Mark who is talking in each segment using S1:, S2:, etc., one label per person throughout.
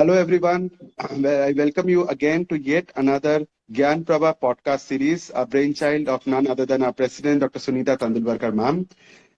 S1: Hello, everyone. I welcome you again to yet another Gyan Pravah podcast series, a brainchild of none other than our president, Dr. Sunita Tandulwadkar, ma'am.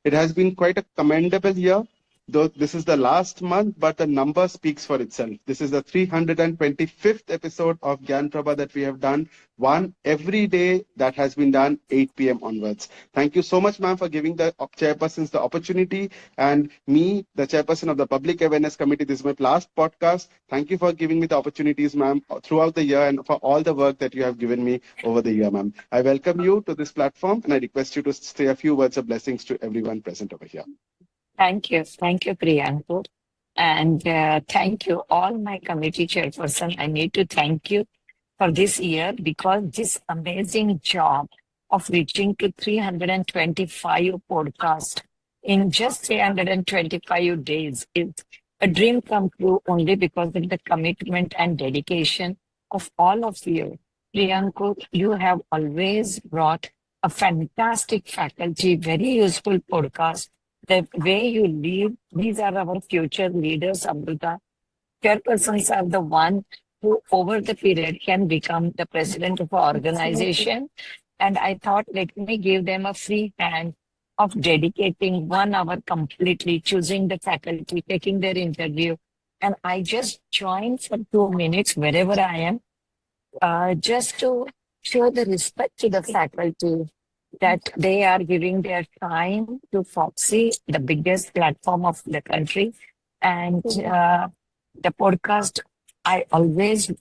S1: It has been quite a commendable year, though this is the last month, but the number speaks for itself. This is the 325th episode of Gyan Prabha that we have done, one every day that has been done 8 p.m. onwards. Thank you so much, ma'am, for giving the chairpersons the opportunity, and me, the chairperson of the Public Awareness Committee. This is my last podcast. Thank you for giving me the opportunities, ma'am, throughout the year and for all the work that you have given me over the year, ma'am. I welcome you to this platform and I request you to say a few words of blessings to everyone present over here.
S2: Thank you. Thank you, Priyanku. And thank you, all my committee chairperson. I need to thank you for this year because this amazing job of reaching to 325 podcasts in just 325 days is a dream come true only because of the commitment and dedication of all of you. Priyanku, you have always brought a fantastic faculty, very useful podcast. The way you lead, these are our future leaders, Amrita. Chairpersons are the one who over the period can become the president of an organization. And I thought, let me give them a free hand of dedicating 1 hour completely, choosing the faculty, taking their interview. And I just joined for 2 minutes wherever I am, just to show the respect to the faculty that they are giving their time to Fogsi, the biggest platform of the country. And the podcast I always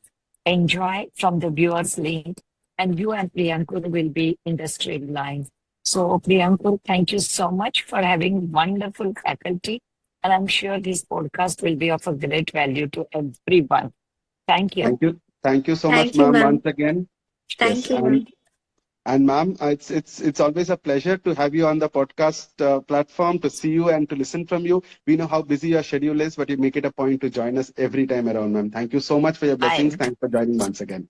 S2: enjoy from the viewers link, and you and Priyanku will be in the straight line. So Priyanku, thank you so much for having wonderful faculty. And I'm sure this podcast will be of a great value to everyone. Thank you.
S1: Thank you. Thank you so
S3: Thank
S1: much,
S3: you,
S1: ma'am,
S3: ma'am.
S1: once again.
S3: Thank
S1: Yes,
S3: you, ma'am.
S1: And ma'am, it's always a pleasure to have you on the podcast platform, to see you and to listen from you. We know how busy your schedule is, but you make it a point to join us every time around, ma'am. Thank you so much for your blessings. Thanks for joining once again.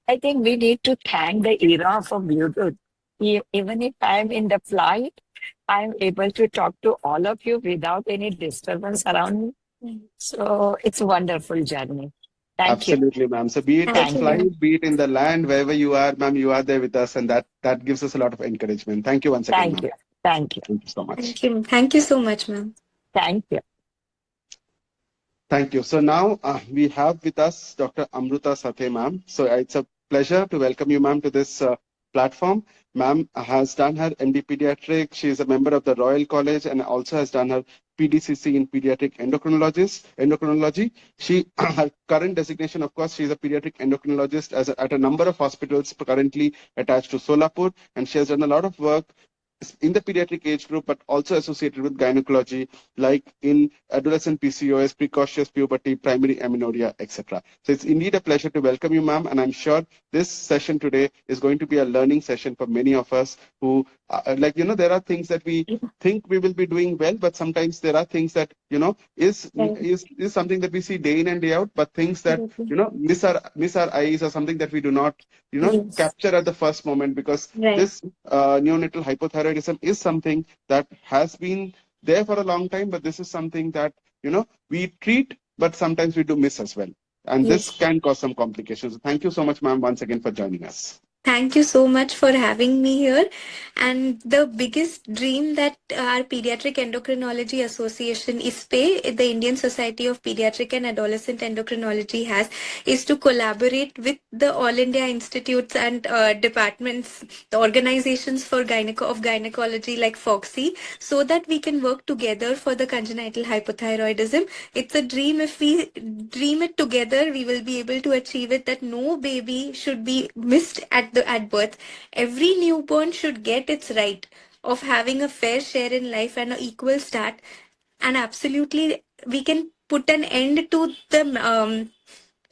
S2: I think we need to thank the era of Bluetooth. Even if I'm in the flight, I'm able to talk to all of you without any disturbance around me. So it's a wonderful journey. Thank you.
S1: Absolutely, ma'am. So be it on
S3: Thank you, ma'am.
S1: flight, be it in the land, wherever you are, ma'am, you are there with us, and that gives us a lot of encouragement. Thank you once again,
S2: Thank
S1: ma'am.
S2: you. Thank you.
S1: Thank you so much.
S3: Thank you. Thank you so much, ma'am.
S2: Thank you.
S1: Thank you. So now we have with us Dr. Amrita Sathe, ma'am. So it's a pleasure to welcome you, ma'am, to this platform. Ma'am has done her MD Pediatric. She is a member of the Royal College and also has done her PDCC in Pediatric Endocrinology. Her current designation, of course, she is a pediatric endocrinologist at a number of hospitals currently attached to Solapur, and she has done a lot of work in the pediatric age group, but also associated with gynecology, like in adolescent PCOS, precocious puberty, primary amenorrhea, etc. So it's indeed a pleasure to welcome you, ma'am, and I'm sure this session today is going to be a learning session for many of us who, there are things that we think we will be doing well, but sometimes there are things that, is something that we see day in and day out, but things that, miss our eyes, or something that we do not,
S3: Yes.
S1: capture at the first moment, because
S3: Right.
S1: this neonatal hypothyroidism is something that has been there for a long time, but this is something that, we treat, but sometimes we do miss as well. And this
S3: Yes.
S1: can cause some complications. Thank you so much, ma'am, once again for joining us.
S3: Thank you so much for having me here. And the biggest dream that our Pediatric Endocrinology Association, ISPE, the Indian Society of Pediatric and Adolescent Endocrinology, has is to collaborate with the All India institutes and departments, the organizations for gynecology like Fogsi, so that we can work together for the congenital hypothyroidism. It's a dream. If we dream it together, we will be able to achieve it, that no baby should be missed at birth. Every newborn should get its right of having a fair share in life and an equal start. And absolutely, we can put an end to the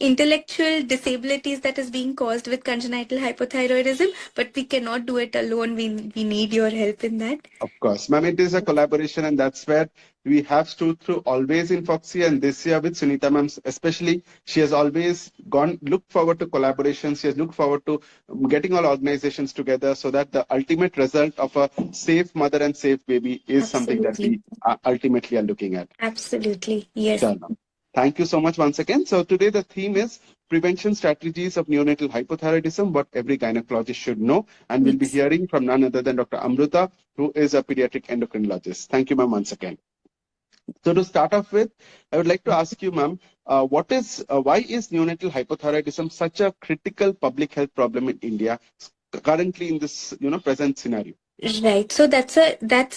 S3: intellectual disabilities that is being caused with congenital hypothyroidism, but we cannot do it alone. We need your help in that.
S1: Of course, ma'am, it is a collaboration, and that's where we have stood through always in Foxy, and this year with Sunita ma'am especially. She has always looked forward to collaborations. She has looked forward to getting all organizations together so that the ultimate result of a safe mother and safe baby is something that we ultimately are looking at.
S3: Absolutely. Yes.
S1: Sure, ma'am. Thank you so much once again. So today the theme is prevention strategies of neonatal hypothyroidism, what every gynecologist should know. And we'll be
S3: Yes.
S1: hearing from none other than Dr. Amruta, who is a pediatric endocrinologist. Thank you, ma'am, once again. So to start off with, I would like to ask you, ma'am, why is neonatal hypothyroidism such a critical public health problem in India currently in this, present scenario?
S3: Right. So that's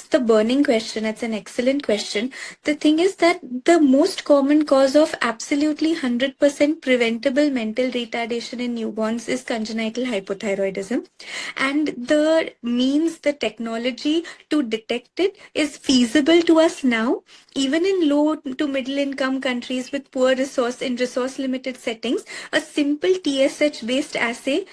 S3: the burning question. It's an excellent question. The thing is that the most common cause of absolutely 100% preventable mental retardation in newborns is congenital hypothyroidism. And the means, the technology to detect it is feasible to us now, even in low to middle income countries with poor resource limited settings. A simple TSH based assay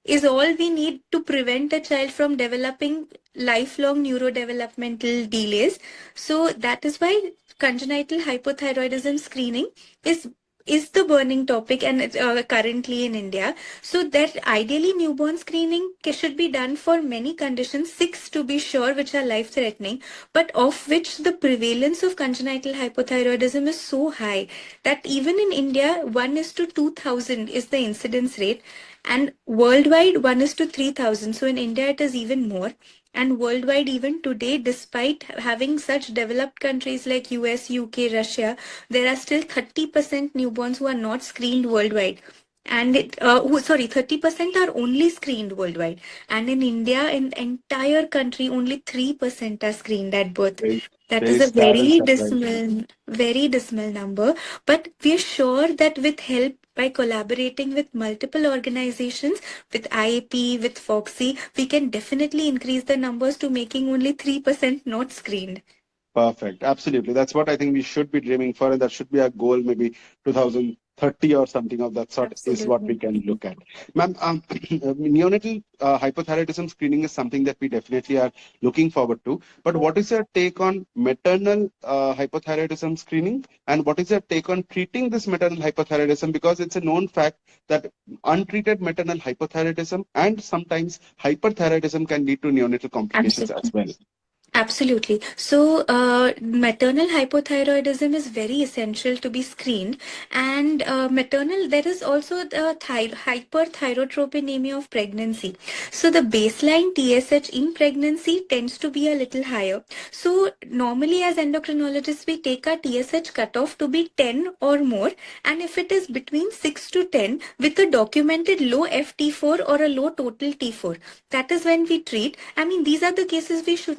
S3: is all we need to prevent a child from developing lifelong neurodevelopmental delays. So that is why congenital hypothyroidism screening is the burning topic and currently in India. So that ideally newborn screening should be done for many conditions, 6 to be sure, which are life threatening, but of which the prevalence of congenital hypothyroidism is so high that even in India 1 is to 2000 is the incidence rate, and worldwide 1 is to 3000. So in India it is even more. And worldwide, even today, despite having such developed countries like US, UK, Russia, there are still 30% newborns who are not screened worldwide. And 30% are only screened worldwide. And in India, in the entire country, only 3% are screened at birth.
S1: Very,
S3: That is
S1: very
S3: a
S1: sad and surprising.
S3: very dismal number. But we are sure that with help, by collaborating with multiple organizations, with IAP, with Fogsi, we can definitely increase the numbers to making only 3% not screened.
S1: Perfect. Absolutely. That's what I think we should be dreaming for, and that should be our goal, maybe 2030 or something of that sort is what we
S3: Absolutely.
S1: can look at. Ma'am, neonatal hypothyroidism screening is something that we definitely are looking forward to. But what is your take on maternal hypothyroidism screening? And what is your take on treating this maternal hypothyroidism? Because it's a known fact that untreated maternal hypothyroidism and sometimes hyperthyroidism can lead to neonatal complications as
S3: Absolutely.
S1: well.
S3: Absolutely. So, maternal hypothyroidism is very essential to be screened. And there is also the hyperthyrotropinemia of pregnancy. So, the baseline TSH in pregnancy tends to be a little higher. So, normally as endocrinologists, we take our TSH cutoff to be 10 or more. And if it is between 6 to 10 with a documented low FT4 or a low total T4, that is when we treat. I mean, these are the cases we should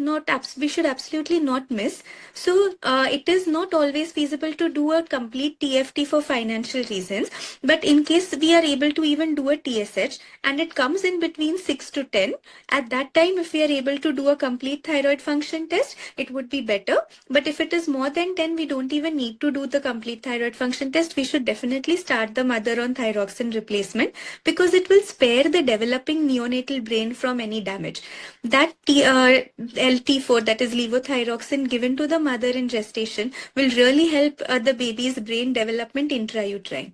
S3: absolutely not miss. So it is not always feasible to do a complete TFT for financial reasons, but in case we are able to even do a TSH and it comes in between 6 to 10, at that time if we are able to do a complete thyroid function test, it would be better. But if it is more than 10, we don't even need to do the complete thyroid function test. We should definitely start the mother on thyroxine replacement, because it will spare the developing neonatal brain from any damage. That LT4, that is levothyroxine, given to the mother in gestation, will really help the baby's brain development intrauterine.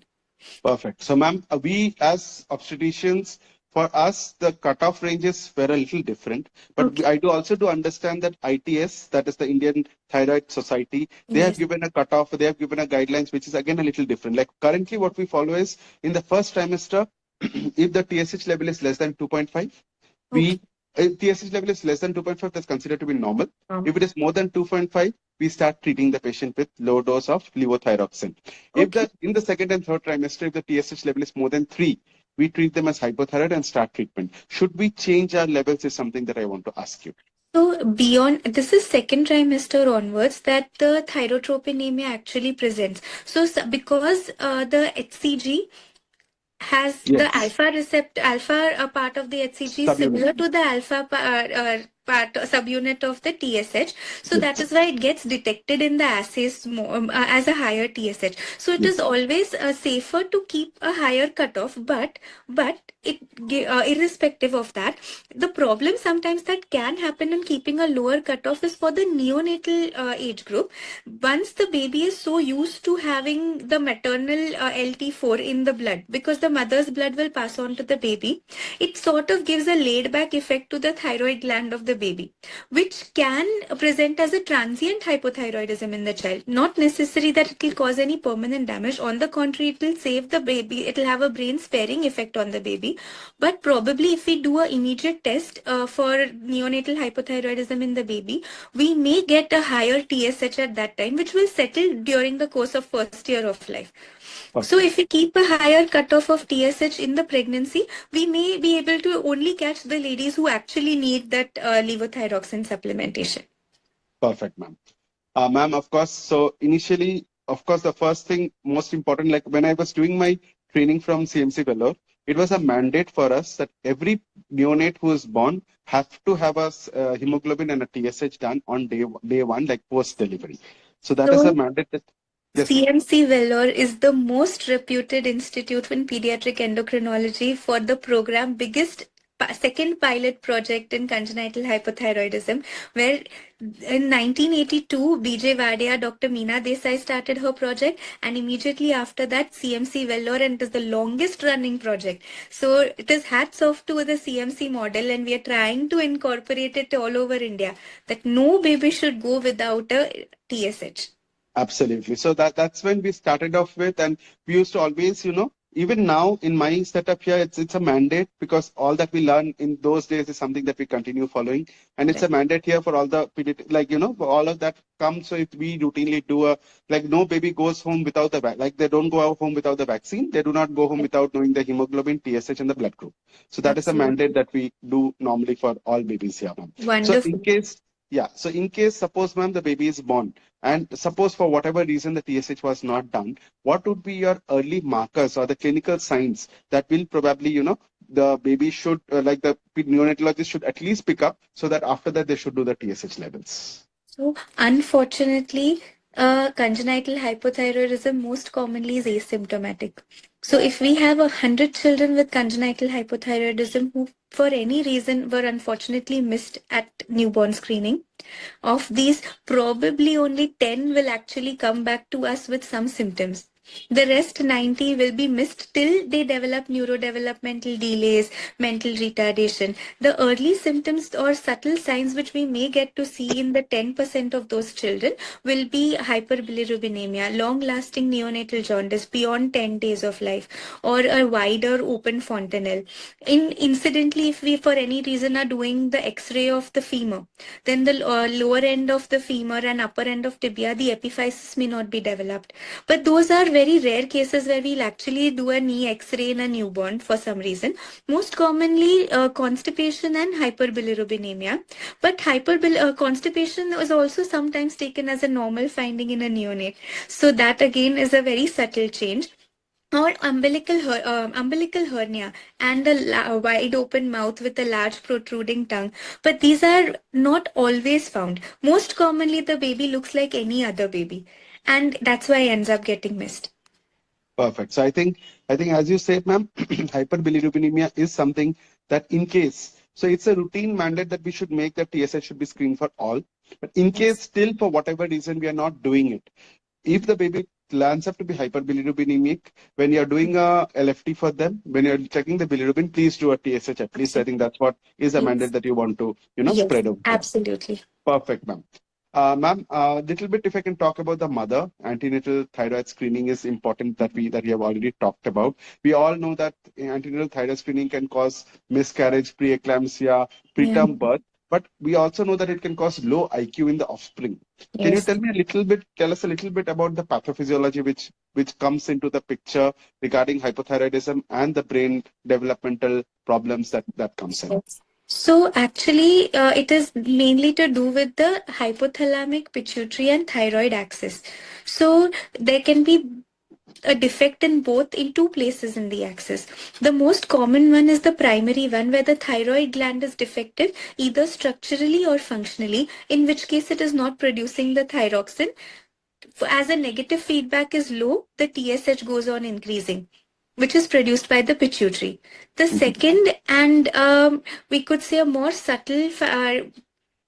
S1: Perfect. So, ma'am, we as obstetricians, for us, the cutoff ranges were a little different. But
S3: Okay.
S1: I do also do understand that ITS, that is the Indian Thyroid Society, they have
S3: Yes.
S1: given a cutoff, they have given a guidelines, which is again a little different. Like currently, what we follow is in the first trimester, if the TSH level is less than 2.5,
S3: Okay.
S1: we if TSH level is less than 2.5, that's considered to be normal. If it is more than 2.5, we start treating the patient with low dose of levothyroxine.
S3: Okay.
S1: In the second and third trimester, if the TSH level is more than 3, we treat them as hypothyroid and start treatment. Should we change our levels is something that I want to ask you.
S3: So beyond this is second trimester onwards that the thyrotropinemia actually presents. So because the HCG has the
S1: Yes.
S3: alpha part of the HCG is
S1: Subunit.
S3: similar to the part subunit of the TSH. So that
S1: Yes.
S3: is why it gets detected in the assays more, as a higher TSH. So it is
S1: Yes.
S3: always safer to keep a higher cutoff, but irrespective of that, the problem sometimes that can happen in keeping a lower cutoff is for the neonatal age group. Once the baby is so used to having the maternal LT4 in the blood, because the mother's blood will pass on to the baby, it sort of gives a laid back effect to the thyroid gland of the the baby, which can present as a transient hypothyroidism in the child. Not necessary that it will cause any permanent damage. On the contrary, it will save the baby. It will have a brain sparing effect on the baby. But probably if we do an immediate test for neonatal hypothyroidism in the baby, we may get a higher TSH at that time, which will settle during the course of first year of life. So if we keep a higher cutoff of TSH in the pregnancy, we may be able to only catch the ladies who actually need that levothyroxine supplementation.
S1: Perfect, ma'am. Ma'am, of course, so initially, of course, the first thing, most important, like when I was doing my training from CMC Vellore, it was a mandate for us that every neonate who is born have to have a hemoglobin and a TSH done on day one, like post-delivery. So that is a mandate that... Yes,
S3: CMC Vellore is the most reputed institute in pediatric endocrinology for the program biggest second pilot project in congenital hypothyroidism, where in 1982, BJ Vadia, Dr. Meena Desai started her project, and immediately after that, CMC Vellore, and it is the longest running project. So it is hats off to the CMC model, and we are trying to incorporate it all over India, that no baby should go without a TSH.
S1: Absolutely. So that's when we started off with, and we used to always, even now in my setup here, it's a mandate, because all that we learn in those days is something that we continue following, and it's a mandate here for all the for all of that comes. So if we routinely do no baby goes home without they don't go home without the vaccine. They do not go home without knowing the hemoglobin, TSH, and the blood group. So that is a mandate that we do normally for all babies here, ma'am.
S3: Wonderful.
S1: So in case, suppose, ma'am, the baby is born, and suppose for whatever reason the TSH was not done, what would be your early markers or the clinical signs that will probably, the baby should, the neonatologist should at least pick up, so that after that they should do the TSH levels?
S3: So unfortunately, congenital hypothyroidism most commonly is asymptomatic. So if we have 100 children with congenital hypothyroidism who for any reason were unfortunately missed at newborn screening, of these probably only 10 will actually come back to us with some symptoms. The rest 90 will be missed till they develop neurodevelopmental delays, mental retardation. The early symptoms or subtle signs which we may get to see in the 10% of those children will be hyperbilirubinemia, long-lasting neonatal jaundice beyond 10 days of life, or a wider open fontanelle. Incidentally, if we for any reason are doing the X-ray of the femur, then the lower end of the femur and upper end of tibia, the epiphysis may not be developed. But those are very rare cases where we'll actually do a knee X-ray in a newborn for some reason. Most commonly constipation and hyperbilirubinemia. But constipation is also sometimes taken as a normal finding in a neonate. So that again is a very subtle change. Or umbilical hernia and a wide open mouth with a large protruding tongue. But these are not always found. Most commonly, the baby looks like any other baby. And that's why it ends up getting missed.
S1: Perfect. So I think as you said, ma'am, hyperbilirubinemia is something that in case, so it's a routine mandate that we should make that TSH should be screened for all. But in case still for whatever reason we are not doing it, if the baby lands up to be hyperbilirubinemic, when you're doing a LFT for them, when you're checking the bilirubin, please do a TSH at least. I think that's what is a mandate that you want to, spread over.
S3: Absolutely.
S1: Perfect, ma'am. Ma'am, a little bit if I can talk about the mother, antenatal thyroid screening is important that we have already talked about. We all know that antenatal thyroid screening can cause miscarriage, preeclampsia, preterm birth, but we also know that it can cause low IQ in the offspring. Can you tell us a little bit about the pathophysiology which comes into the picture regarding hypothyroidism and the brain developmental problems that comes in?
S3: So actually, it is mainly to do with the hypothalamic, pituitary and thyroid axis. So there can be a defect in two places in the axis. The most common one is the primary one, where the thyroid gland is defective either structurally or functionally, in which case it is not producing the thyroxine. As a negative feedback is low, the TSH goes on increasing, which is produced by the pituitary. The second, and we could say a more subtle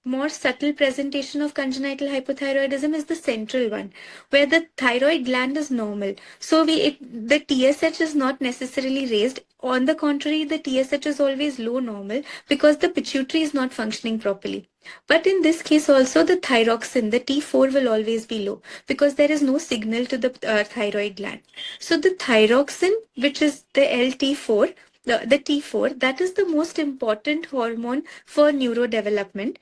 S3: more subtle presentation of congenital hypothyroidism is the central one, where the thyroid gland is normal. So the TSH is not necessarily raised. On the contrary, the TSH is always low normal because the pituitary is not functioning properly. But in this case also, the thyroxine, the T4 will always be low because there is no signal to the thyroid gland. So the thyroxine, which is the LT4, the T4, that is the most important hormone for neurodevelopment.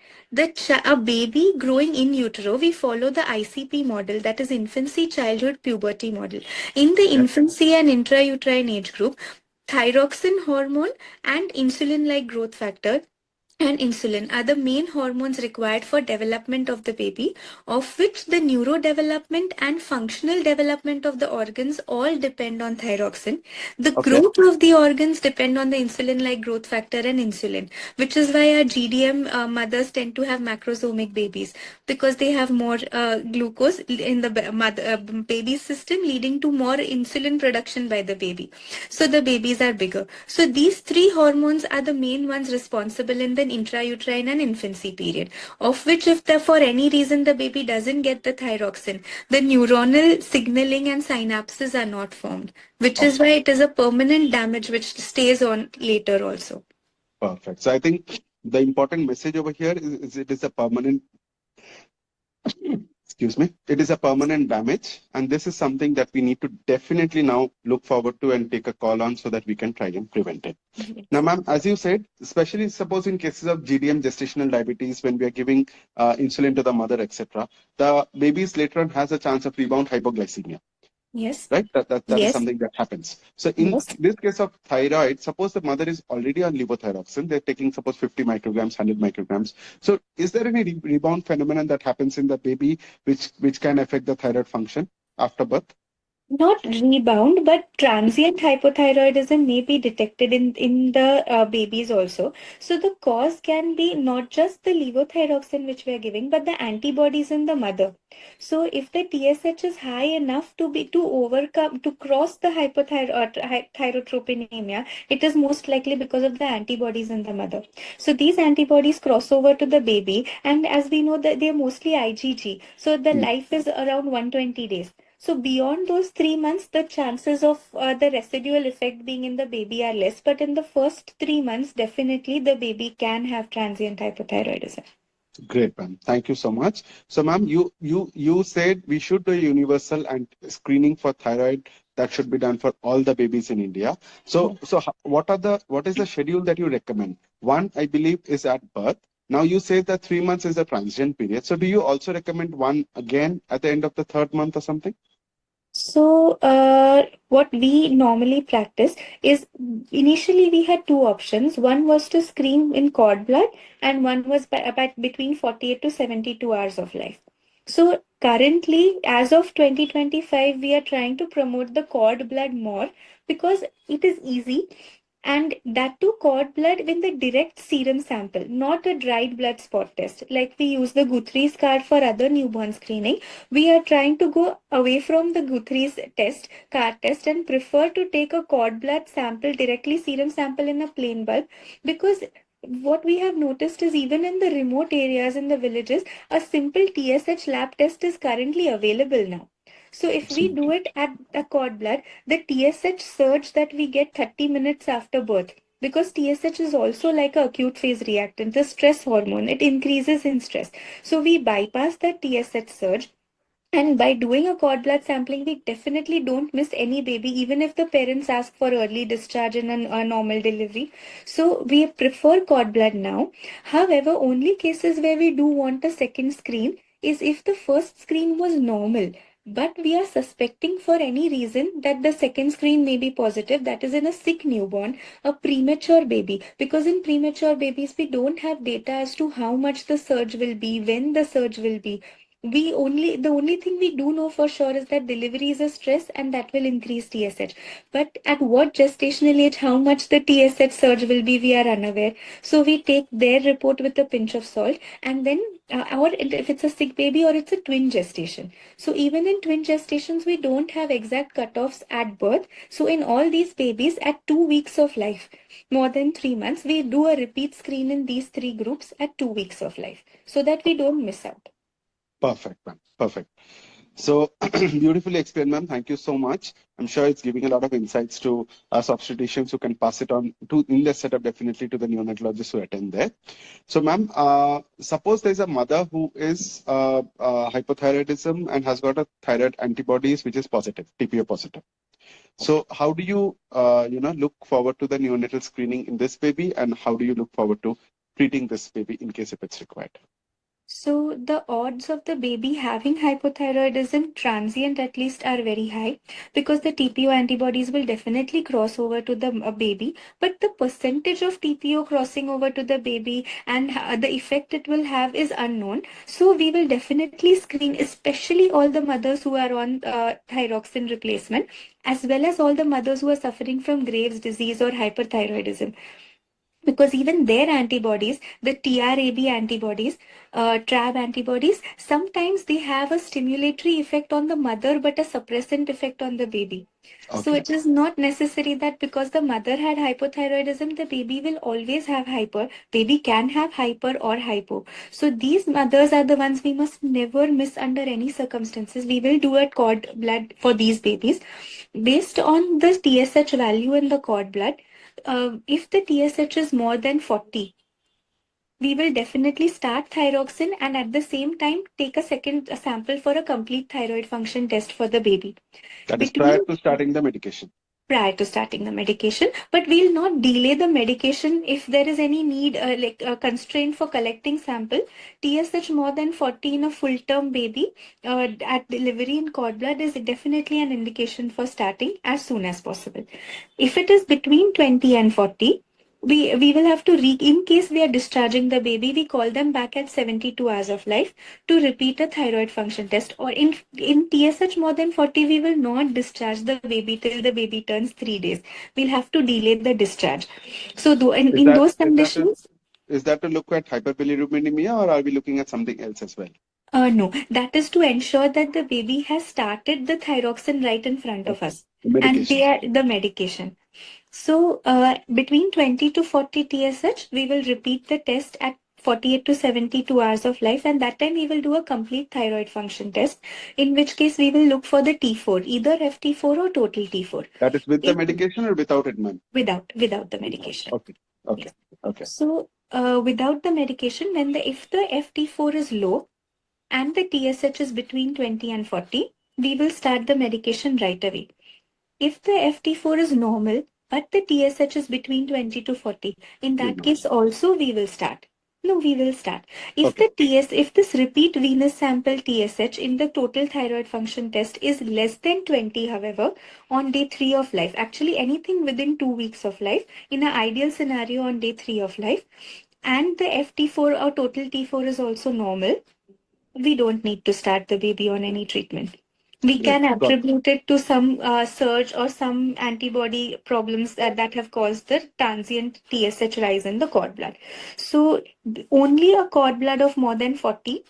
S3: A baby growing in utero, we follow the ICP model, that is infancy, childhood, puberty model. In the
S1: Yeah.
S3: infancy and intrauterine age group, thyroxine hormone and insulin-like growth factor and insulin are the main hormones required for development of the baby, of which the neurodevelopment and functional development of the organs all depend on thyroxine. The
S1: Okay.
S3: growth of the organs depend on the insulin-like growth factor and insulin, which is why our GDM mothers tend to have macrosomic babies because they have more glucose in the baby's system, leading to more insulin production by the baby. So the babies are bigger. So these three hormones are the main ones responsible in the intrauterine and infancy period, of which if for any reason the baby doesn't get the thyroxine, the neuronal signaling and synapses are not formed, which is why it is a permanent damage which stays on later also.
S1: Perfect. So I think the important message over here is it is a permanent, excuse me, it is a permanent damage. And this is something that we need to definitely now look forward to and take a call on so that we can try and prevent it. Now, ma'am, as you said, especially suppose in cases of GDM, gestational diabetes, when we are giving insulin to the mother, etc., the babies later on has a chance of rebound hypoglycemia.
S3: Yes.
S1: Right? That is
S3: Yes.
S1: something that happens. So in this case of thyroid, suppose the mother is already on levothyroxine, they're taking suppose 50 micrograms, 100 micrograms. So is there any rebound phenomenon that happens in the baby which can affect the thyroid function after birth?
S3: Not rebound, but transient hypothyroidism may be detected in the babies also. So the cause can be not just the levothyroxine which we are giving, but the antibodies in the mother. So if the TSH is high enough to cross the hypothyrotropinemia, it is most likely because of the antibodies in the mother. So these antibodies cross over to the baby, and as we know that they are mostly IgG. So the life is around 120 days. So beyond those 3 months, the chances of the residual effect being in the baby are less. But in the first 3 months, definitely the baby can have transient hypothyroidism.
S1: Great, ma'am. Thank you so much. So, ma'am, you said we should do a universal and screening for thyroid that should be done for all the babies in India. So what is the schedule that you recommend? One, I believe, is at birth. Now you say that 3 months is a transient period. So do you also recommend one again at the end of the third month or something?
S3: So, what we normally practice is initially we had two options. One was to screen in cord blood, and one was between 48 to 72 hours of life. So, currently, as of 2025, we are trying to promote the cord blood more because it is easy. And that too cord blood with the direct serum sample, not a dried blood spot test. Like we use the Guthrie's card for other newborn screening. We are trying to go away from the Guthrie's card test, and prefer to take a cord blood sample, directly serum sample in a plain bulb, because what we have noticed is even in the remote areas in the villages, a simple TSH lab test is currently available now. So if we do it at the cord blood, the TSH surge that we get 30 minutes after birth, because TSH is also like an acute phase reactant, the stress hormone, it increases in stress. So we bypass that TSH surge. And by doing a cord blood sampling, we definitely don't miss any baby, even if the parents ask for early discharge in a normal delivery. So we prefer cord blood now. However, only cases where we do want a second screen is if the first screen was normal, but we are suspecting for any reason that the second screen may be positive, that is in a sick newborn, a premature baby. Because in premature babies, we don't have data as to how much the surge will be, when the surge will be. the only thing we do know for sure is that delivery is a stress and that will increase TSH. But at what gestational age, how much the TSH surge will be, we are unaware. So we take their report with a pinch of salt, and then or if it's a sick baby or it's a twin gestation. So even in twin gestations, we don't have exact cutoffs at birth. So in all these babies at 2 weeks of life, more than 3 months, we do a repeat screen in these three groups at 2 weeks of life so that we don't miss out.
S1: Perfect, ma'am. Perfect. So beautifully explained, ma'am. Thank you so much. I'm sure it's giving a lot of insights to us obstetricians who can pass it on to in the setup definitely to the neonatologists who attend there. So, ma'am, suppose there's a mother who is hypothyroidism and has got a thyroid antibodies which is positive, TPO positive. So, how do you look forward to the neonatal screening in this baby, and how do you look forward to treating this baby in case if it's required?
S3: So the odds of the baby having hypothyroidism, transient at least, are very high because the TPO antibodies will definitely cross over to the baby. But the percentage of TPO crossing over to the baby and the effect it will have is unknown. So we will definitely screen, especially all the mothers who are on thyroxine replacement, as well as all the mothers who are suffering from Graves' disease or hyperthyroidism, because even their antibodies, the TRAB antibodies, TRAB antibodies, sometimes they have a stimulatory effect on the mother but a suppressant effect on the baby. So
S1: Okay.
S3: it is not necessary that because the mother had hypothyroidism, the baby will always have hyper. Baby can have hyper or hypo. So these mothers are the ones we must never miss under any circumstances. We will do a cord blood for these babies based on the TSH value in the cord blood. If the TSH is more than 40, we will definitely start thyroxine and at the same time take a sample for a complete thyroid function test for the baby.
S1: That is prior
S3: Between
S1: to starting the medication.
S3: Prior to starting the medication, but we'll not delay the medication if there is any need, like a constraint for collecting sample. TSH more than 40 in a full-term baby at delivery in cord blood is definitely an indication for starting as soon as possible. If it is between 20 and 40, we will have to in case we are discharging the baby, we call them back at 72 hours of life to repeat a thyroid function test. Or in TSH more than 40, we will not discharge the baby till the baby turns 3 days. We'll have to delay the discharge. So in those conditions,
S1: Is that to look at hyperbilirubinemia, or are we looking at something else as well?
S3: no, that is to ensure that the baby has started the thyroxine right in front of us.
S1: The medication.
S3: And they are the medication. So between 20 to 40 TSH, we will repeat the test at 48 to 72 hours of life, and that time we will do a complete thyroid function test, in which case we will look for the T4, either FT4 or total T4.
S1: That is with the medication or without it, ma'am?
S3: Without the medication.
S1: Okay. Okay.
S3: Yes.
S1: Okay.
S3: So without the medication, if the FT4 is low and the TSH is between 20 and 40, we will start the medication right away. If the FT4 is normal, but the TSH is between 20 to 40, in that case also we will start. No, we will start. If if this repeat venous sample TSH in the total thyroid function test is less than 20, however, on day 3 of life, actually anything within 2 weeks of life, in an ideal scenario on day 3 of life, and the FT4 or total T4 is also normal, we don't need to start the baby on any treatment. We can attribute it to some surge or some antibody problems that have caused the transient TSH rise in the cord blood. So only a cord blood of more than 40,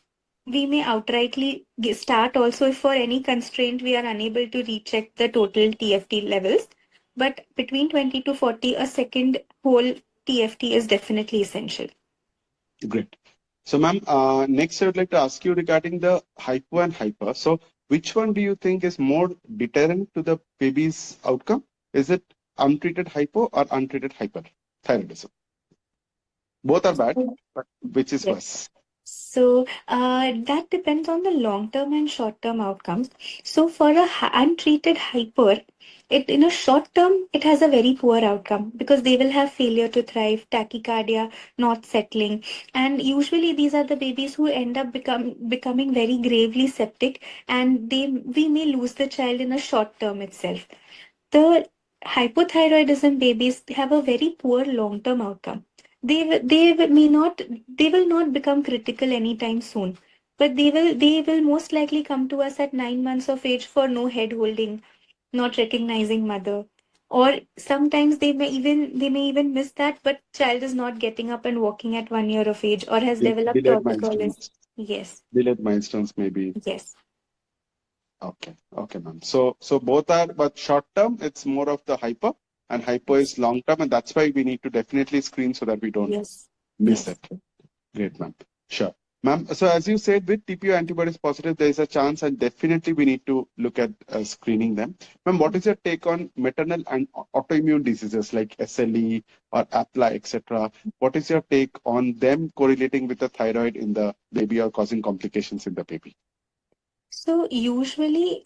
S3: we may outrightly start also if for any constraint we are unable to recheck the total TFT levels. But between 20 to 40, a second whole TFT is definitely essential.
S1: Great. So, ma'am, next I would like to ask you regarding the hypo and hyper. So, which one do you think is more deterrent to the baby's outcome? Is it untreated hypo or untreated hyperthyroidism? Both are bad, but which is worse?
S3: So that depends on the long-term and short-term outcomes. So for a untreated hyper, in a short term, it has a very poor outcome because they will have failure to thrive, tachycardia, not settling. And usually these are the babies who end up becoming very gravely septic, and we may lose the child in a short term itself. The hypothyroidism babies have a very poor long-term outcome. They will not become critical anytime soon. But they will most likely come to us at 9 months of age for no head holding, not recognizing mother. Or sometimes they may even miss that, but child is not getting up and walking at 1 year of age or has developed
S1: Delayed
S3: torticollis.
S1: milestones.
S3: Yes,
S1: Delayed milestones maybe.
S3: yes,
S1: Okay. Okay, ma'am. So both are, but short term, it's more of the hyper, and hypo
S3: yes,
S1: is long term, and that's why we need to definitely screen so that we don't
S3: yes,
S1: miss
S3: yes.
S1: it. Great, ma'am. Sure. Ma'am, so as you said, with TPO antibodies positive, there is a chance, and definitely we need to look at screening them. Ma'am, what is your take on maternal and autoimmune diseases like SLE or APLA, etc.? What is your take on them correlating with the thyroid in the baby or causing complications in the baby?
S3: So usually,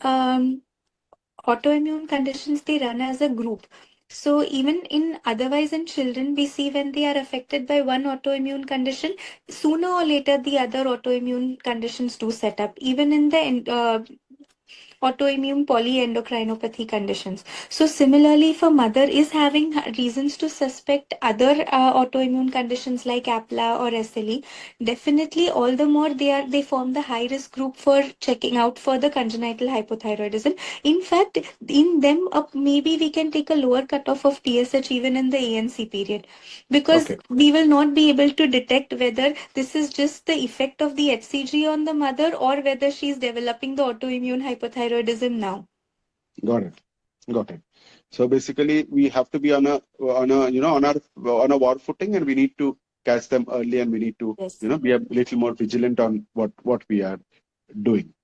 S3: autoimmune conditions they run as a group. So even in otherwise in children, we see when they are affected by one autoimmune condition, sooner or later the other autoimmune conditions do set up. Even in the autoimmune polyendocrinopathy conditions. So similarly, if a mother is having reasons to suspect other autoimmune conditions like APLA or SLE, definitely all the more they form the high risk group for checking out for the congenital hypothyroidism. In fact, in them up maybe we can take a lower cutoff of TSH even in the ANC period, because
S1: Okay,
S3: we will not be able to detect whether this is just the effect of the HCG on the mother or whether she is developing the autoimmune hypothyroidism now.
S1: got it. Got it. So basically, we have to be on a on a war footing, and we need to catch them early, and we need to
S3: Yes.
S1: be a little more vigilant on what we are doing.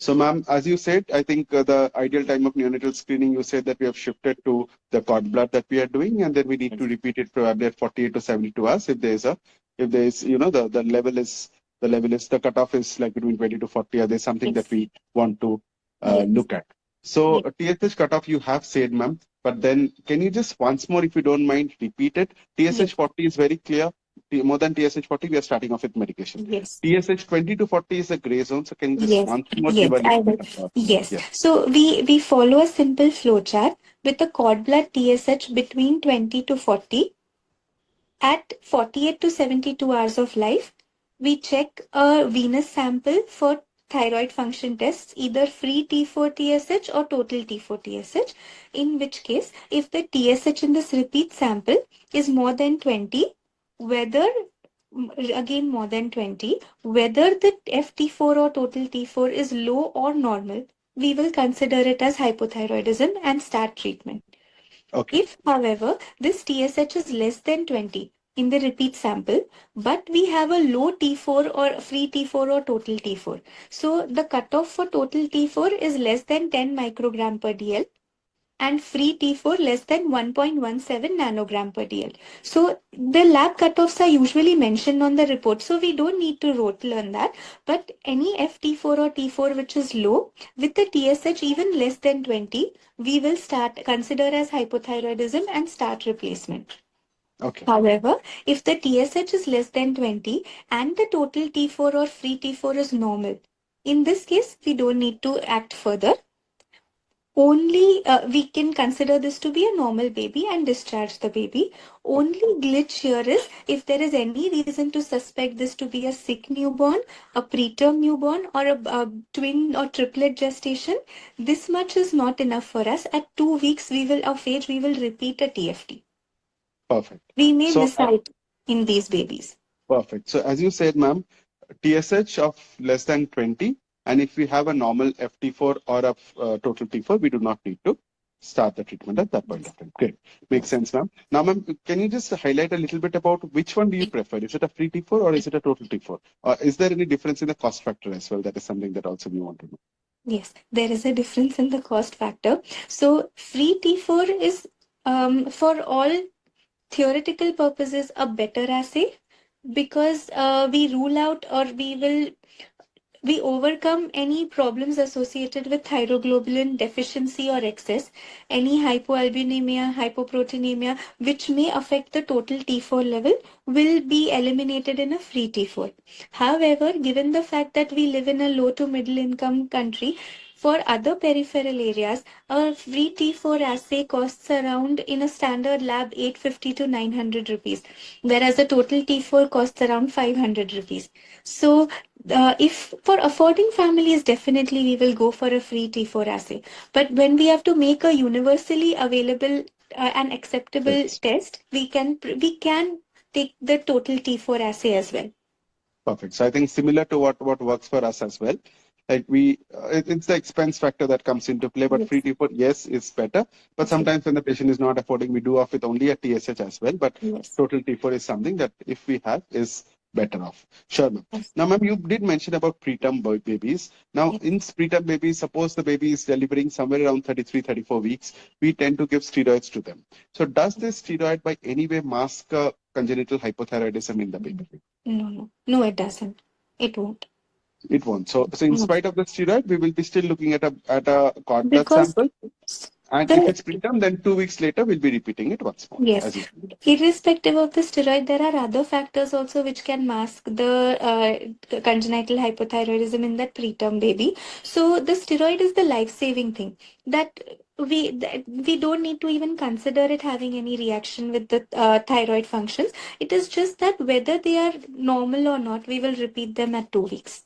S1: So, ma'am, as you said, I think the ideal time of neonatal screening, you said that we have shifted to the cord blood that we are doing, and then we need to
S3: Yes.
S1: repeat it probably at 48 to 72 hours if there is the level is the cutoff is like between 20 to 40. Or there's something that
S3: Yes.
S1: we want to
S3: Yes.
S1: look at. So,
S3: Yes.
S1: TSH cutoff you have said, ma'am, but then can you just once more, if you don't mind, repeat it? TSH
S3: Yes.
S1: 40 is very clear. More than TSH 40, we are starting off with medication.
S3: Yes.
S1: TSH 20 to 40 is a gray zone. So can you just
S3: Yes.
S1: once more give
S3: Yes.
S1: a
S3: I
S1: little
S3: will.
S1: bit of a
S3: Yes.
S1: yes.
S3: So we follow a simple flow chart with the cord blood TSH between 20 to 40. At 48 to 72 hours of life, we check a venous sample for thyroid function tests, either free T4 TSH or total T4 TSH, in which case, if the TSH in this repeat sample is more than 20, whether again more than 20, whether the FT4 or total T4 is low or normal, we will consider it as hypothyroidism and start treatment.
S1: Okay.
S3: If, however, this TSH is less than 20 in the repeat sample, but we have a low T4 or free T4 or total T4. So the cutoff for total T4 is less than 10 microgram per DL and free T4 less than 1.17 nanogram per DL. So the lab cutoffs are usually mentioned on the report, so we don't need to rote learn that. But any FT4 or T4 which is low with the TSH even less than 20, we will consider as hypothyroidism and start replacement.
S1: Okay.
S3: However, if the TSH is less than 20 and the total T4 or free T4 is normal, in this case, we don't need to act further. Only we can consider this to be a normal baby and discharge the baby. Only glitch here is if there is any reason to suspect this to be a sick newborn, a preterm newborn, or a twin or triplet gestation. This much is not enough for us. At 2 weeks of age, we will repeat a TFT.
S1: Perfect.
S3: We may
S1: So
S3: miss out in these babies.
S1: perfect. So as you said, ma'am, TSH of less than 20, and if we have a normal FT4 or a total T4, we do not need to start the treatment at that point
S3: Yes.
S1: of time. Great. Makes
S3: Yes.
S1: sense, ma'am. Now, ma'am, can you just highlight a little bit about which one do you prefer? Is it a free T4 or is it a total T4? Or is there any difference in the cost factor as well? That is something that also we want to know.
S3: Yes, there is a difference in the cost factor. So free T4 is for all theoretical purposes a better assay, because we rule out or we overcome any problems associated with thyroglobulin deficiency or excess, any hypoalbuminemia, hypoproteinemia, which may affect the total T4 level, will be eliminated in a free T4. However, given the fact that we live in a low to middle income country, For other peripheral areas, a free T4 assay costs around, in a standard lab, 850 to 900 rupees, whereas the total T4 costs around 500 rupees. So, if for affording families, definitely we will go for a free T4 assay. But when we have to make a universally available and acceptable
S1: Yes.
S3: test, we can take the total T4 assay as well.
S1: Perfect. So I think similar to what works for us as well. Like it's the expense factor that comes into play. But free
S3: Yes.
S1: T4, yes, is better. But
S3: Yes.
S1: sometimes when the patient is not affording, we do off with only a TSH as well. But
S3: Yes.
S1: total T4 is something that if we have is better off. Sure, ma'am.
S3: Yes.
S1: Now, ma'am, you did mention about preterm babies. Now,
S3: Yes.
S1: in preterm babies, suppose the baby is delivering somewhere around 33, 34 weeks, we tend to give steroids to them. So does this steroid by any way mask congenital hypothyroidism in the baby?
S3: No, it doesn't. It won't.
S1: It won't. So in
S3: No.
S1: spite of the steroid, we will be still looking at a cord blood
S3: Because
S1: sample. And if
S3: the
S1: it's preterm, then 2 weeks later, we'll be repeating it once more,
S3: yes,
S1: as you said.
S3: irrespective of the steroid, there are other factors also which can mask the congenital hypothyroidism in that preterm baby. So the steroid is the life-saving thing that we don't need to even consider it having any reaction with the thyroid functions. It is just that whether they are normal or not, we will repeat them at 2 weeks.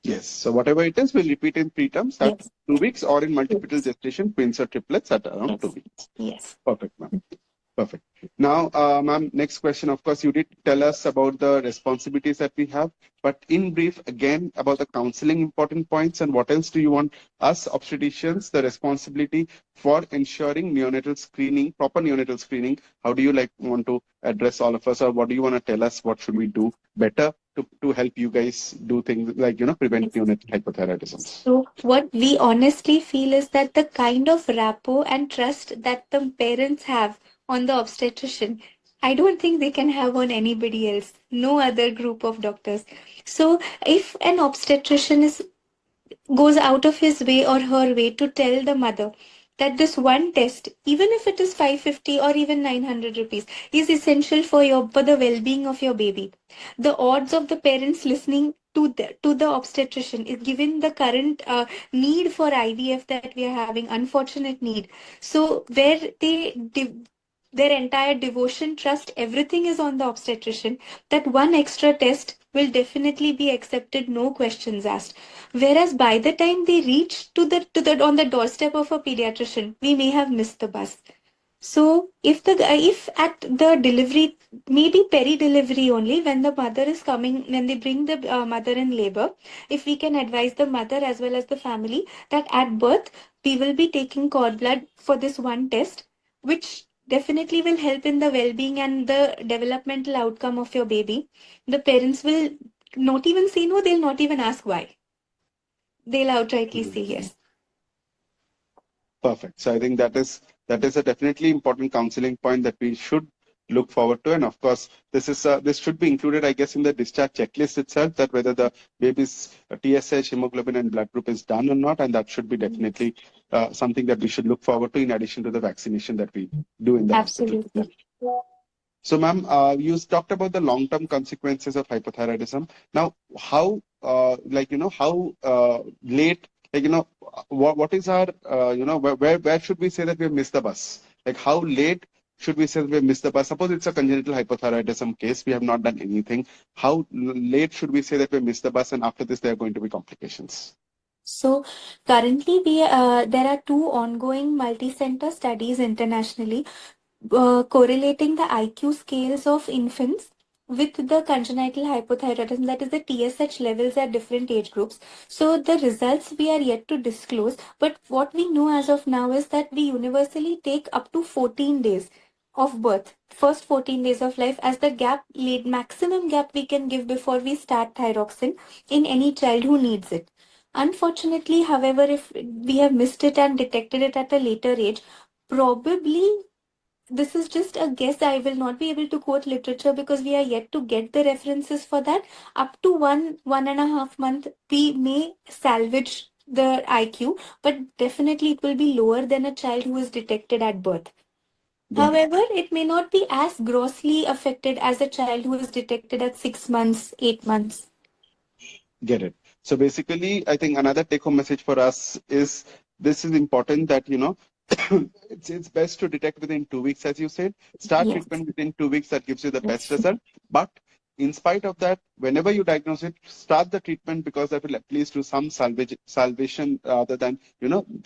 S1: Yes. So whatever it is, we'll repeat in preterms at
S3: Yes.
S1: 2 weeks or in multiple
S3: Yes.
S1: gestation, twins or triplets at around 2 weeks.
S3: Yes.
S1: Perfect, ma'am. Perfect. Now, ma'am, next question. Of course, you did tell us about the responsibilities that we have, but in brief, again, about the counseling important points and what else do you want us obstetricians, the responsibility for ensuring neonatal screening, proper neonatal screening? How do you want to address all of us, or what do you want to tell us? What should we do better to help you guys do things like, prevent
S3: Yes.
S1: neonatal hypothyroidisms?
S3: So, what we honestly feel is that the kind of rapport and trust that the parents have on the obstetrician, I don't think they can have on anybody else, no other group of doctors. So, if an obstetrician goes out of his way or her way to tell the mother that this one test, even if it is 550 or even 900 rupees, is essential for the well-being of your baby. The odds of the parents listening to the obstetrician is given the current need for IVF that we are having, unfortunate need. So where their entire devotion, trust, everything is on the obstetrician, that one extra test will definitely be accepted, no questions asked. Whereas by the time they reach to the on the doorstep of a pediatrician, we may have missed the bus. So if at the delivery, maybe peri-delivery only, when the mother is coming, when they bring the mother in labor, if we can advise the mother as well as the family that at birth we will be taking cord blood for this one test, which definitely will help in the well-being and the developmental outcome of your baby. The parents will not even say no, they'll not even ask why. They'll outrightly say yes.
S1: Perfect. So I think that is a definitely important counseling point that we should look forward to. And of course, this should be included, I guess, in the discharge checklist itself, that whether the baby's TSH, hemoglobin, and blood group is done or not, and that should be definitely something that we should look forward to in addition to the vaccination that we do in the hospital.
S3: Absolutely.
S1: So, ma'am, you talked about the long-term consequences of hypothyroidism. Now, how, how late, what is our, where should we say that we have missed the bus? Like, how late should we say that we have missed the bus? Suppose it's a congenital hypothyroidism case, we have not done anything. How late should we say that we have missed the bus, and after this, there are going to be complications?
S3: So currently, there are two ongoing multi-center studies internationally correlating the IQ scales of infants with the congenital hypothyroidism, that is the TSH levels at different age groups. So the results we are yet to disclose, but what we know as of now is that we universally take up to 14 days of birth, first 14 days of life, as the maximum gap we can give before we start thyroxine in any child who needs it. Unfortunately, however, if we have missed it and detected it at a later age, probably this is just a guess. I will not be able to quote literature because we are yet to get the references for that. Up to 1.5 month, we may salvage the IQ, but definitely it will be lower than a child who is detected at birth. However, it may not be as grossly affected as a child who is detected at 6 months, 8 months.
S1: Get it. So basically, I think another take-home message for us is this is important that, it's best to detect within 2 weeks, as you said. Start
S3: Yes,
S1: treatment within 2 weeks. That gives you the best
S3: yes,
S1: result. But in spite of that, whenever you diagnose it, start the treatment because that will at least do some salvation rather than,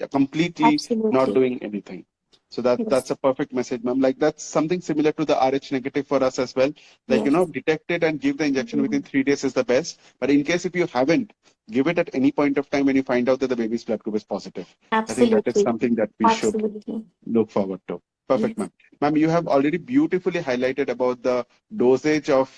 S1: completely not
S3: absolutely.
S1: doing anything. So that's
S3: Yes,
S1: a perfect message, ma'am. Like that's something similar to the RH negative for us as well. Like,
S3: yes.
S1: detect it and give the injection within
S3: Mhm.
S1: 3 days is the best. But in case if you haven't, give it at any point of time when you find out that the baby's blood group is positive. I think that is
S3: Absolutely.
S1: something that we should
S3: Absolutely.
S1: look forward to. Perfect,
S3: Yes.
S1: ma'am. Ma'am, you have already beautifully highlighted about the dosage of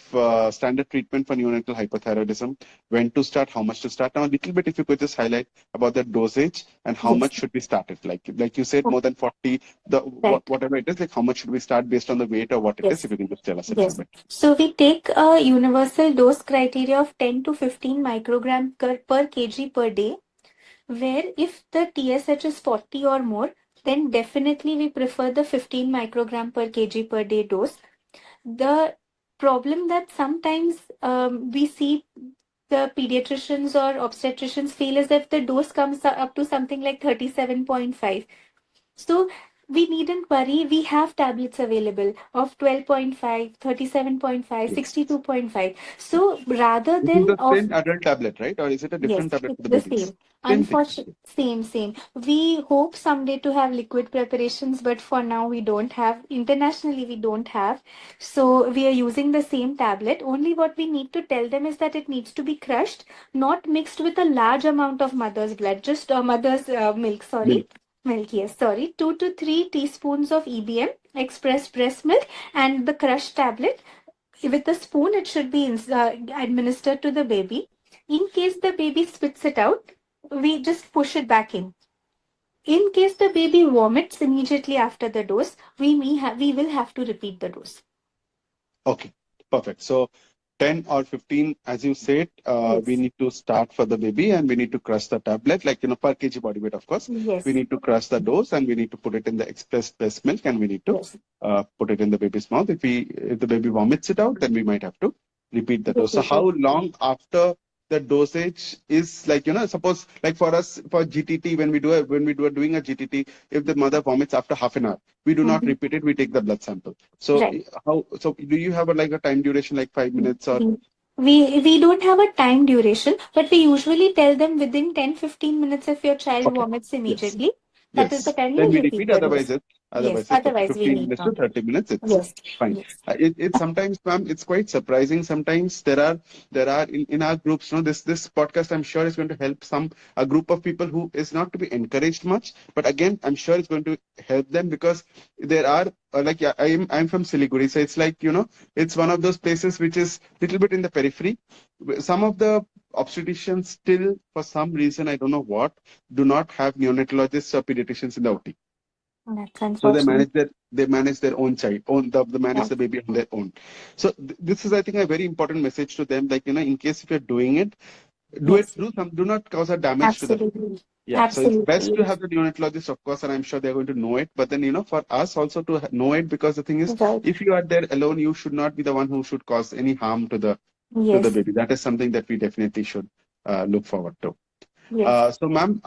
S1: standard treatment for neonatal hypothyroidism, when to start, how much to start. Now, a little bit, if you could just highlight about the dosage and how
S3: Yes.
S1: much should we start it. Like you said,
S3: Oh,
S1: more than 40,
S3: right.
S1: whatever it is, like how much should we start based on the weight or what it is,
S3: Yes.
S1: if you can just tell us a little
S3: Yes.
S1: bit.
S3: So we take a universal dose criteria of 10 to 15 microgram per kg per day, where if the TSH is 40 or more, then definitely we prefer the 15 microgram per kg per day dose. The problem that sometimes we see the pediatricians or obstetricians feel is that the dose comes up to something like 37.5. So we needn't worry. We have tablets available of 12.5, 37.5,
S1: Yes.
S3: 62.5. So rather
S1: This is
S3: than
S1: the
S3: of
S1: same adult tablet, right? Or is it a
S3: yes,
S1: different tablet
S3: it's
S1: for the
S3: the
S1: babies?
S3: same.
S1: Same thing.
S3: Unfortunately, same. We hope someday to have liquid preparations, but for now we don't have. Internationally, we don't have. So we are using the same tablet. Only what we need to tell them is that it needs to be crushed, not mixed with a large amount of mother's blood, just mother's milk, sorry.
S1: Milk.
S3: Milk, yes, sorry. 2 to 3 teaspoons of EBM, expressed breast milk, and the crushed tablet. With a spoon, it should be administered to the baby. In case the baby spits it out, we just push it back in. In case the baby vomits immediately after the dose, we will have to repeat the dose.
S1: Okay, perfect. So 10 or 15, as you said, we
S3: Yes,
S1: need to start for the baby and we need to crush the tablet, like, per kg body weight, of course. We
S3: yes,
S1: need to crush the dose and we need to put it in the express breast milk and we need to
S3: yes.
S1: put it in the baby's mouth. If the baby vomits it out, then we might have to repeat the dose. So
S3: Repeat
S1: how
S3: it.
S1: long after the dosage is, like, suppose like for us for GTT, doing a GTT, if the mother vomits after half an hour, we do not
S3: Mhm.
S1: repeat it, we take the blood sample. So
S3: Right.
S1: so do you have like a time duration like 5 minutes or?
S3: We, we don't have a time duration, but we usually tell them within 10-15 minutes if your child
S1: Okay.
S3: vomits
S1: Yes.
S3: immediately. That is the
S1: Yes.
S3: time
S1: Then
S3: you'll
S1: we repeat.
S3: repeat the
S1: Otherwise,
S3: dose.
S1: it
S3: Yes,
S1: otherwise it's okay.
S3: otherwise we
S1: 15
S3: need
S1: minutes to
S3: not.
S1: 30 minutes. It's
S3: Yes,
S1: fine.
S3: yes,
S1: It sometimes, ma'am, it's quite surprising. Sometimes there are in our groups. This podcast I'm sure is going to help a group of people who is not to be encouraged much. But again, I'm sure it's going to help them because there are like, yeah, I'm from Siliguri, so it's like, it's one of those places which is little bit in the periphery. Some of the obstetricians still, for some reason, I don't know what, do not have neonatologists or pediatricians in the OT.
S3: that's
S1: So they
S3: unfortunate.
S1: manage their own child, they manage
S3: Yeah.
S1: the baby on their own. So this is, I think, a very important message to them. Like, in case if you're doing it,
S3: Yes,
S1: do not cause a damage to the baby.
S3: absolutely.
S1: Yeah, so it's best
S3: Absolutely.
S1: to have the neonatologist, of course, and I'm sure they're going to know it. But then, for us also to know it, because the thing is,
S3: Right.
S1: if you are there alone, you should not be the one who should cause any harm to the
S3: Yes.
S1: baby. That is something that we definitely should look forward to.
S3: Yes.
S1: So, ma'am,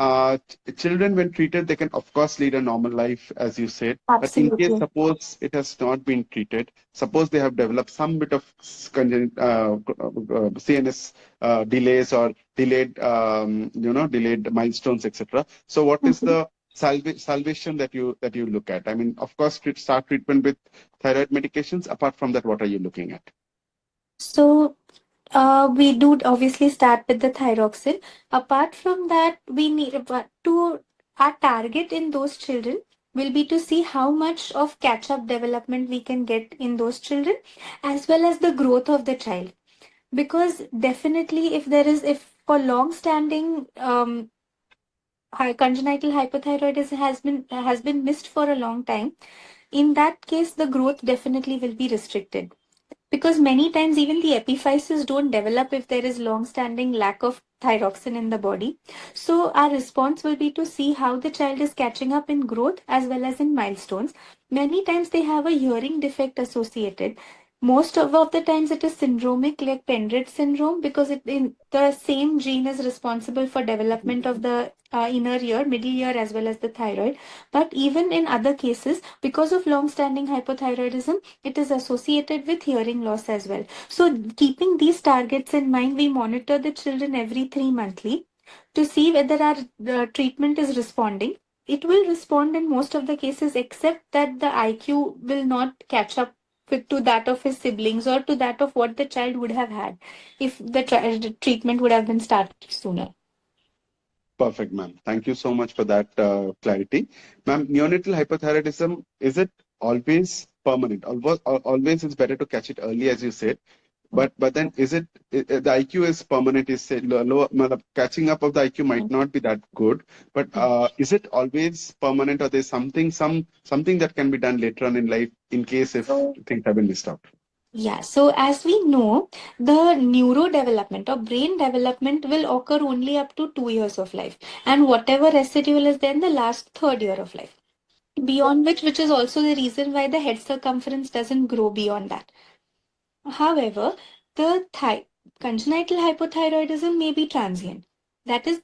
S1: children, when treated, they can, of course, lead a normal life, as you said. But in case,
S3: Absolutely.
S1: suppose it has not been treated, suppose they have developed some bit of CNS delays or delayed milestones, etc. So, what is
S3: Mhm.
S1: the salvation that you look at? I mean, of course, start treatment with thyroid medications. Apart from that, what are you looking at?
S3: So we do obviously start with the thyroxine. Apart from that, we need to our target in those children will be to see how much of catch-up development we can get in those children, as well as the growth of the child. Because definitely, if for long-standing congenital hypothyroidism has been missed for a long time, in that case, the growth definitely will be restricted. Because many times even the epiphyses don't develop if there is long-standing lack of thyroxine in the body. So our response will be to see how the child is catching up in growth as well as in milestones. Many times they have a hearing defect associated. Most of the times it is syndromic, like Pendred syndrome, because the same gene is responsible for development of the inner ear, middle ear, as well as the thyroid. But even in other cases, because of long-standing hypothyroidism, it is associated with hearing loss as well. So keeping these targets in mind, we monitor the children every 3 monthly to see whether our treatment is responding. It will respond in most of the cases, except that the IQ will not catch up to that of his siblings or to that of what the child would have had if the treatment would have been started sooner.
S1: Perfect, ma'am. Thank you so much for that clarity. Ma'am, neonatal hypothyroidism, is it always permanent? Always it's better to catch it early, as you said. But then is it the IQ is permanent? Is say low, catching up of the IQ might not be that good. But is it always permanent, or there's something that can be done later on in life in case if things have been missed out?
S3: Yeah, so as we know, the neurodevelopment or brain development will occur only up to 2 years of life, and whatever residual is there in the last third year of life. Beyond which is also the reason why the head circumference doesn't grow beyond that. However, the congenital hypothyroidism may be transient. That is,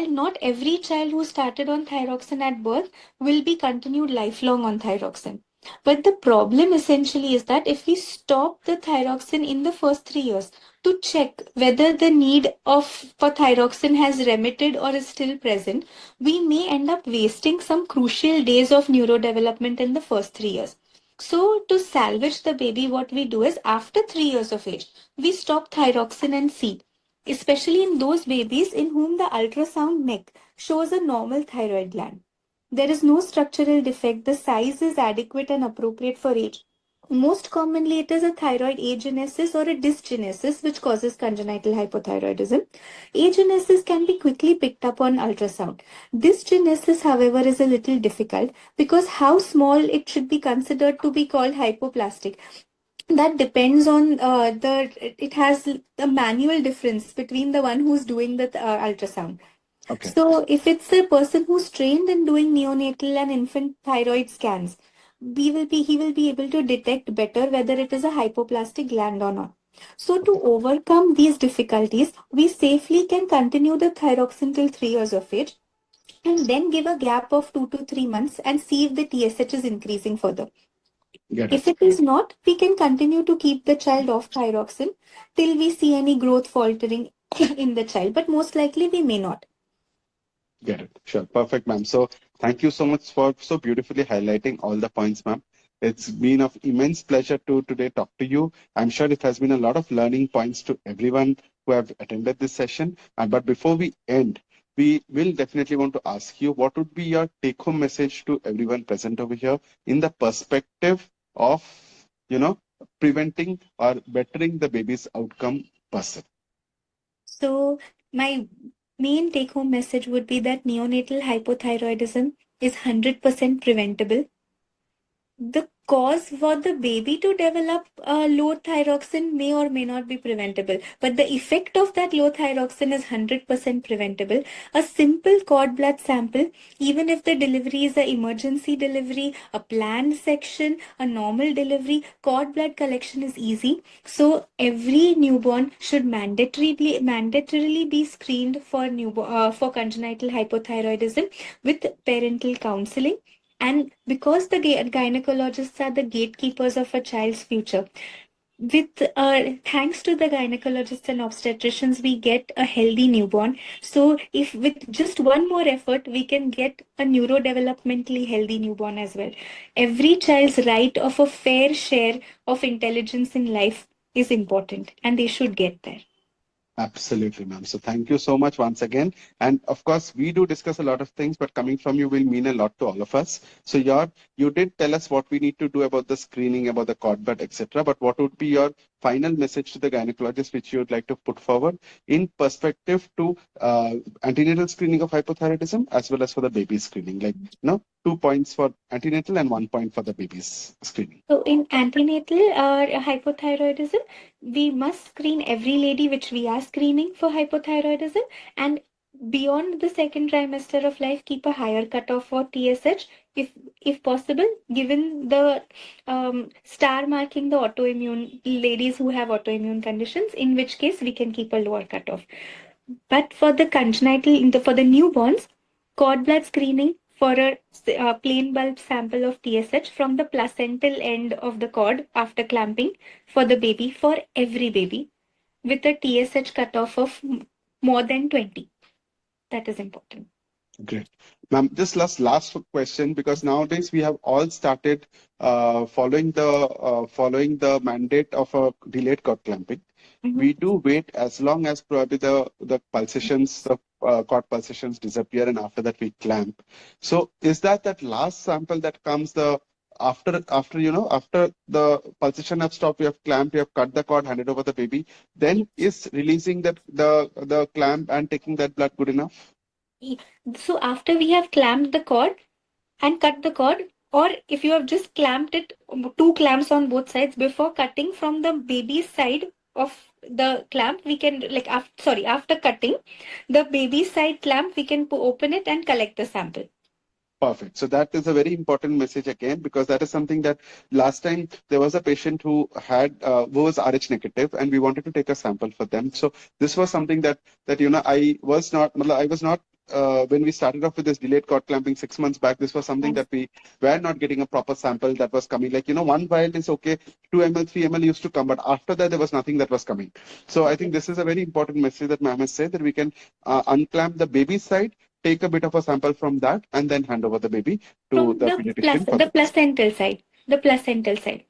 S3: not every child who started on thyroxine at birth will be continued lifelong on thyroxine. But the problem essentially is that if we stop the thyroxine in the first 3 years to check whether the need for thyroxine has remitted or is still present, we may end up wasting some crucial days of neurodevelopment in the first 3 years. So to salvage the baby, what we do is after 3 years of age, we stop thyroxine and see, especially in those babies in whom the ultrasound neck shows a normal thyroid gland. There is no structural defect. The size is adequate and appropriate for age. Most commonly, it is a thyroid agenesis or a dysgenesis which causes congenital hypothyroidism. Agenesis can be quickly picked up on ultrasound. Dysgenesis, however, is a little difficult because how small it should be considered to be called hypoplastic. That depends on it has a manual difference between the one who's doing the ultrasound.
S1: Okay.
S3: So if it's a person who's trained in doing neonatal and infant thyroid scans, he will be able to detect better whether it is a hypoplastic gland or not. So to overcome these difficulties, we safely can continue the thyroxine till 3 years of age and then give a gap of 2 to 3 months and see if the TSH is increasing further. If it is not, we can continue to keep the child off thyroxine till we see any growth faltering in the child, but most likely we may not.
S1: Get it. Sure. Perfect, ma'am. So thank you so much for so beautifully highlighting all the points, ma'am. It's been of immense pleasure to today talk to you. I'm sure it has been a lot of learning points to everyone who have attended this session. But before we end, we will definitely want to ask you, what would be your take-home message to everyone present over here in the perspective of, preventing or bettering the baby's outcome per se?
S3: So my main take-home message would be that neonatal hypothyroidism is 100% preventable. The cause for the baby to develop low thyroxine may or may not be preventable, but the effect of that low thyroxine is 100% preventable. A simple cord blood sample, even if the delivery is an emergency delivery, a planned section, a normal delivery, cord blood collection is easy. So every newborn should mandatorily be screened for congenital hypothyroidism with parental counseling. And because the gynecologists are the gatekeepers of a child's future, thanks to the gynecologists and obstetricians, we get a healthy newborn. So if with just one more effort, we can get a neurodevelopmentally healthy newborn as well. Every child's right of a fair share of intelligence in life is important, and they should get there.
S1: Absolutely, ma'am. So thank you so much once again. And of course, we do discuss a lot of things, but coming from you will mean a lot to all of us. So you did tell us what we need to do about the screening, about the cord blood, etc. But what would be your final message to the gynecologist, which you would like to put forward in perspective to antenatal screening of hypothyroidism as well as for the baby screening? 2 points for antenatal and 1 point for the baby's screening.
S3: So in antenatal hypothyroidism, we must screen every lady which we are screening for hypothyroidism, and beyond the second trimester of life, keep a higher cutoff for TSH, if possible, given the star marking the autoimmune ladies who have autoimmune conditions, in which case we can keep a lower cutoff. But for the congenital, for the newborns, cord blood screening for a plain bulb sample of TSH from the placental end of the cord after clamping for the baby, for every baby, with a TSH cutoff of more than 20. That is important.
S1: Great. Ma'am, just last question, because nowadays we have all started following the mandate of a delayed cord clamping. We do wait as long as probably the pulsations, the cord pulsations disappear, and after that we clamp. So is that last sample that comes after the pulsation have stopped, we have clamped, we have cut the cord, handed over the baby, then is releasing the clamp and taking that blood good enough?
S3: So after we have clamped the cord and cut the cord, or if you have just clamped it, 2 clamps on both sides, before cutting from the baby's side of the clamp, we can, like, after cutting the baby's side clamp, we can open it and collect the sample.
S1: Perfect. So that is a very important message again, because that is something that last time there was a patient who was Rh negative, and we wanted to take a sample for them. So this was something that I was not when we started off with this delayed cord clamping 6 months back. This was something that we were not getting a proper sample that was coming. Like, 1 vial is okay, 2 ml, 3 ml used to come, but after that there was nothing that was coming. So I think this is a very important message that ma'am has said, that we can unclamp the baby side, take a bit of a sample from that, and then hand over the baby to the pediatrician.
S3: The placental side. The placental side.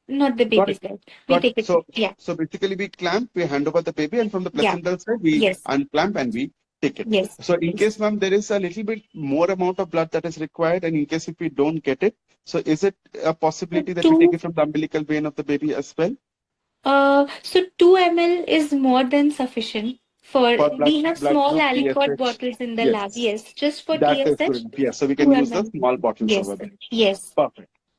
S3: Not the baby side. We take it.
S1: So basically we clamp, we hand over the baby, and from the placental side we unclamp and we take it.
S3: Yes.
S1: So in case, ma'am, there is a little bit more amount of blood that is required, and in case if we don't get it, so is it a possibility that we take it from the umbilical vein of the baby as well?
S3: So 2 ml is more than sufficient. We have small aliquot bottles in the lab. Yes, just for
S1: that
S3: TSH.
S1: Is good. Yes, so we can use the small bottles over there.
S3: Yes.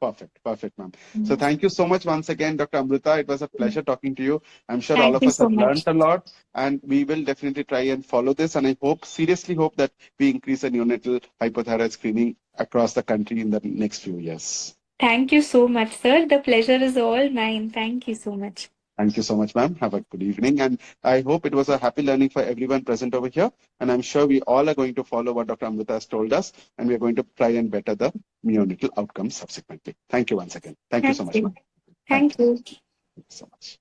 S1: Perfect, ma'am. So thank you so much once again, Dr. Amruta. It was a pleasure talking to you. I'm sure all of us have learned a lot, and we will definitely try and follow this. And I seriously hope that we increase the neonatal hypothyroid screening across the country in the next few years.
S3: Thank you so much, sir. The pleasure is all mine. Thank you so much.
S1: Thank you so much, ma'am. Have a good evening. And I hope it was a happy learning for everyone present over here. And I'm sure we all are going to follow what Dr. Amruta has told us. And we're going to try and better the neonatal outcomes subsequently. Thank you once again. Thank you so much, ma'am.
S3: Thank you.
S1: Thank you so much.